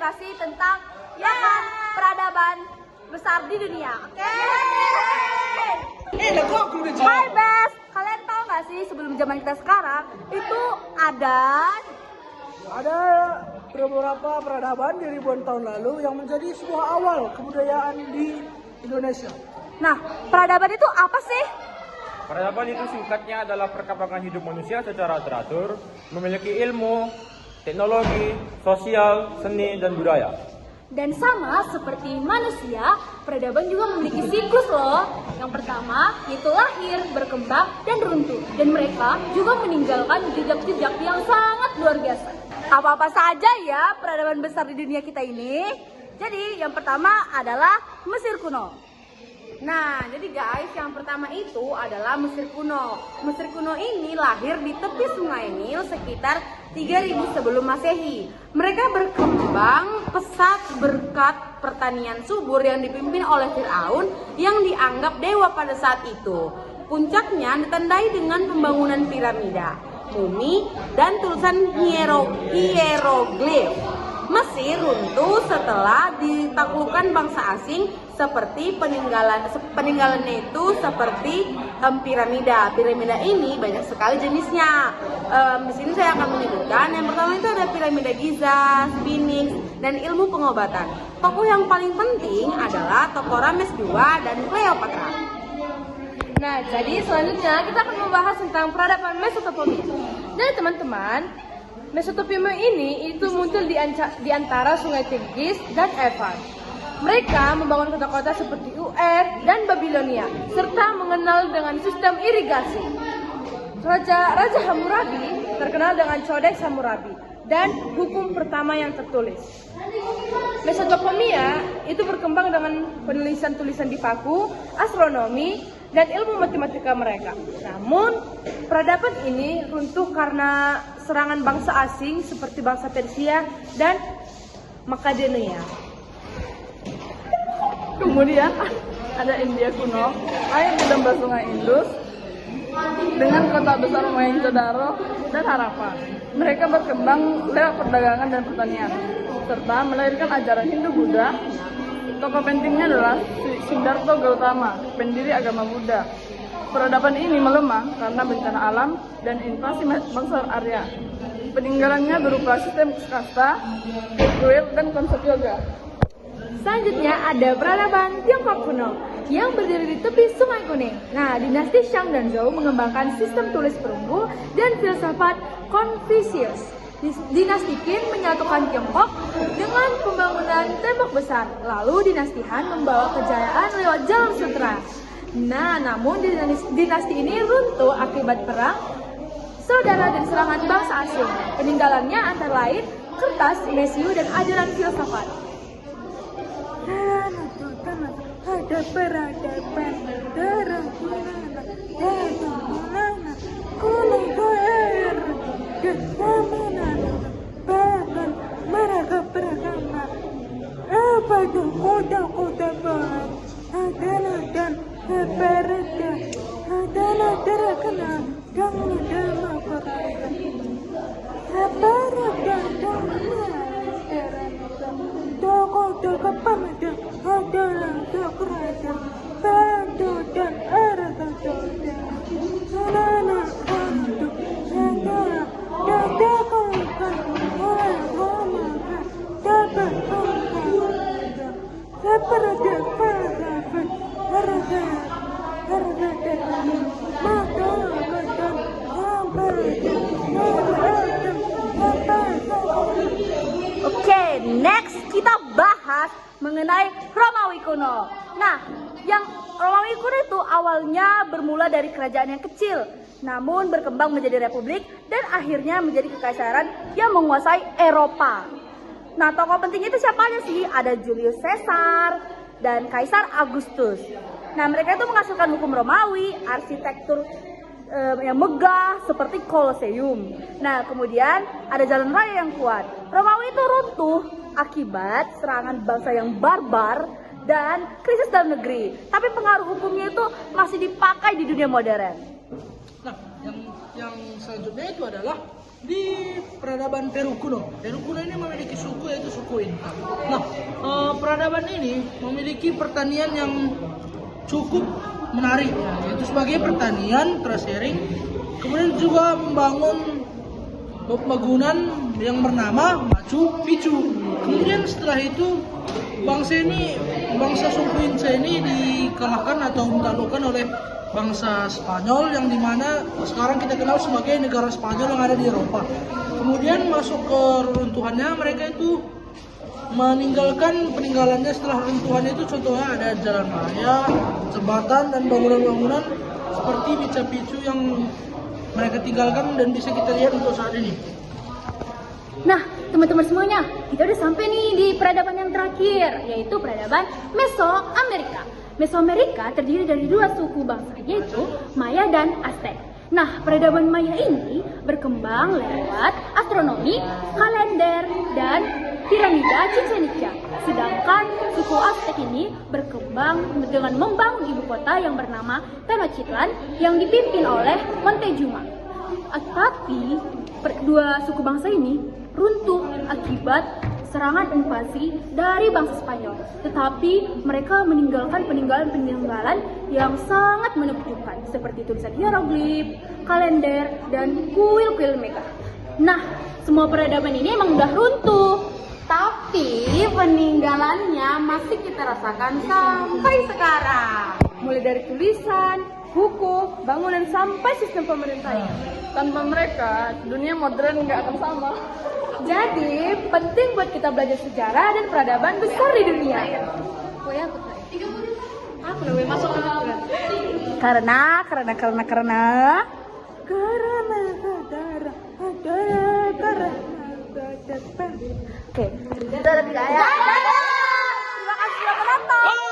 edukasi tentang ya kan peradaban besar di dunia. Oke. Hai Bes, kalian tahu nggak sih sebelum zaman kita sekarang itu ada beberapa peradaban di ribuan tahun lalu yang menjadi sebuah awal kebudayaan di Indonesia. Nah, peradaban itu apa sih? Peradaban itu singkatnya adalah perkembangan hidup manusia secara teratur, memiliki ilmu, teknologi, sosial, seni, dan budaya. Dan sama seperti manusia, peradaban juga memiliki siklus loh. Yang pertama, yaitu lahir, berkembang, dan runtuh. Dan mereka juga meninggalkan jejak-jejak yang sangat luar biasa. Apa-apa saja ya peradaban besar di dunia kita ini. Jadi yang pertama adalah Mesir kuno. Nah, jadi guys, yang pertama itu adalah Mesir kuno. Mesir kuno ini lahir di tepi Sungai Nil sekitar 3000 sebelum Masehi. Mereka berkembang pesat berkat pertanian subur yang dipimpin oleh Firaun yang dianggap dewa pada saat itu. Puncaknya ditandai dengan pembangunan piramida, mumi, dan tulisan hieroglif. Mesir runtuh setelah ditaklukkan bangsa asing seperti peninggalannya itu seperti piramida. Piramida ini banyak sekali jenisnya. Di sini saya akan menyebutkan yang pertama itu ada piramida Giza, Sphinx, dan ilmu pengobatan. Tokoh yang paling penting adalah tokoh Rames II dan Cleopatra. Nah, jadi selanjutnya kita akan membahas tentang peradaban Mesopotamia. Jadi teman-teman, Mesopotamia ini itu muncul di antara Sungai Tigris dan Efrat. Mereka membangun kota-kota seperti Ur dan Babilonia, serta mengenal dengan sistem irigasi. Raja Hammurabi terkenal dengan Codex Hammurabi dan hukum pertama yang tertulis. Mesopotamia itu berkembang dengan penulisan tulisan di paku, astronomi, dan ilmu matematika mereka. Namun, peradaban ini runtuh karena serangan bangsa asing seperti bangsa Persia dan Makedonia. Kemudian ada India kuno, air di lembah Sungai Indus, dengan kota besar Mohenjo-daro dan Harappa. Mereka berkembang lewat perdagangan dan pertanian, serta melahirkan ajaran Hindu-Buddha. Tokoh pentingnya adalah Siddhartha Gautama, pendiri agama Buddha. Peradaban ini melemah karena bencana alam dan invasi bangsa Arya. Peninggalannya berupa sistem kasta, kuil, dan konsep yoga. Selanjutnya ada peradaban Tiongkok kuno yang berdiri di tepi Sungai Kuning. Nah, dinasti Shang dan Zhou mengembangkan sistem tulis perunggu dan filsafat Konfusius. Dinasti Qin menyatukan Tiongkok dengan pembangunan tembok besar. Lalu dinasti Han membawa kejayaan lewat Jalan Sutra. Nah, namun dinasti ini runtuh akibat perang saudara dan serangan bangsa asing. Peninggalannya antara lain kertas, mesiu, dan ajaran filsafat. Ada peradaban darah bahkan mereka beragama apa itu kota-kota barat adalah dan berada adalah terkenal dengan demokrasi berada dengan tokoh-tokoh pemuda adalah kerajaan Bando dan Argatoda. Anak-anak untuk adalah dadakan oleh Romakan dapat mengatakan seperti peradaban harga masyarakat Oke, next kita bahas mengenai Romawi kuno. Nah, yang Romawi kuno itu awalnya bermula dari kerajaan yang kecil, namun berkembang menjadi republik dan akhirnya menjadi kekaisaran yang menguasai Eropa. Nah, tokoh pentingnya itu siapa aja sih? Ada Julius Caesar dan Kaisar Augustus. Nah, mereka itu menghasilkan hukum Romawi, arsitektur yang megah seperti Colosseum. Nah, kemudian ada jalan raya yang kuat. Romawi itu runtuh akibat serangan bangsa yang barbar dan krisis dalam negeri. Tapi pengaruh hukumnya itu masih dipakai di dunia modern. Nah, yang selanjutnya itu adalah di peradaban Peru kuno. Peru kuno ini memiliki suku yaitu suku Inca. Nah, peradaban ini memiliki pertanian yang cukup menarik, ya, yaitu sebagai pertanian terasering. Kemudian juga membangun bangunan yang bernama Machu Picchu. Kemudian setelah itu bangsa suku Inca ini dikalahkan atau ditaklukkan oleh bangsa Spanyol yang dimana sekarang kita kenal sebagai negara Spanyol yang ada di Eropa. Kemudian masuk ke reruntuhannya, mereka itu meninggalkan peninggalannya setelah reruntuhannya itu, contohnya ada jalan raya, jembatan dan bangunan-bangunan seperti Machu Picchu yang mereka tinggalkan dan bisa kita lihat untuk saat ini. Nah, teman-teman semuanya, kita udah sampai nih di peradaban yang terakhir, yaitu peradaban Mesoamerika. Mesoamerika terdiri dari dua suku bangsa, yaitu Maya dan Aztec. Nah, peradaban Maya ini berkembang lewat astronomi, kalender, dan piramida Chichen Itza. Sedangkan suku Aztec ini berkembang dengan membangun ibu kota yang bernama Tenochtitlan yang dipimpin oleh Montezuma. Tapi dua suku bangsa ini runtuh akibat serangan invasi dari bangsa Spanyol. Tetapi mereka meninggalkan peninggalan-peninggalan yang sangat menakjubkan seperti tulisan hieroglif, kalender, dan kuil-kuil megah. Nah, semua peradaban ini emang udah runtuh. Tapi peninggalannya masih kita rasakan sampai sekarang. Mulai dari tulisan, buku, bangunan, sampai sistem pemerintahan. Tanpa mereka, dunia modern nggak akan sama. Jadi, penting buat kita belajar sejarah dan peradaban besar di dunia. Karena Oke. Dadah. Terima kasih sudah menonton.